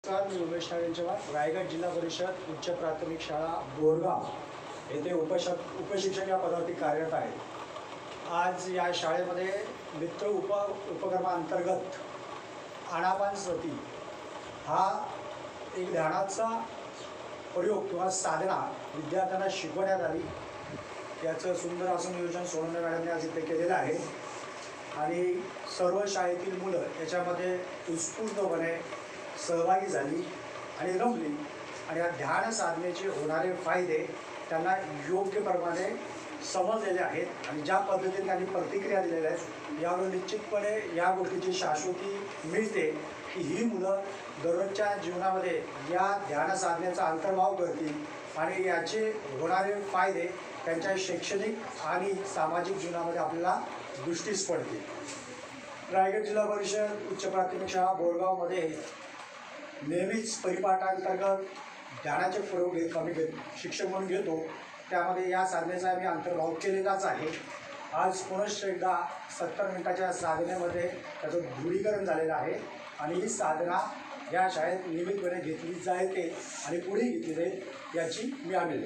नमस्कार, मी उमेश नागेंचवार, रायगड जिल्हा परिषद उच्च प्राथमिक शाळा बोरगाव येथे उपशिक्षक या पदावरती कार्यरत आहे। आज या शाळेमध्ये मित्र उपक्रमांतर्गत आनापान सती हा एक ध्यानाचा प्रयोग किंवा साधना विद्यार्थ्यांना शिकवण्यात आली। याचं सुंदर असं नियोजन सोनवणे मॅडमने आज इथे केलेलं आहे आणि सर्व शाळेतील मुलं याच्यामध्ये उत्स्फूर्तपणे सहभागी झाली आणि रमली आणि या ध्यान साधनेचे होणारे फायदे त्यांना योग्य प्रमाणे समजलेले आहेत आणि ज्या पद्धतीने त्यांनी प्रतिक्रिया दिलेल्या आहेत यावर निश्चितपणे या गोष्टीची शाश्वती मिळते की ही मुलं दररोजच्या जीवनामध्ये या ध्यान साधनेचा अंतर्भाव करतील आणि याचे होणारे फायदे त्यांच्या शैक्षणिक आणि सामाजिक जीवनामध्ये आपल्याला दृष्टीस पडतील। रायगड जिल्हा परिषद उच्च प्राथमिक शाळा बोरगावमध्ये नेहमीच परिपाठांतर्गत ध्यानाचे प्रयोग आम्ही शिक्षक म्हणून घेतो, त्यामध्ये या साधनेचा आम्ही अंतर्भाव केलेलाच आहे। आज पुनश्च एकदा 70 मिनिटाच्या साधनेमध्ये त्याचं दृढीकरण झालेलं आहे आणि ही साधना या शाळेत नियमितपणे घेतली जाते आणि पुढे घेतली जाईल याची मी आम्ही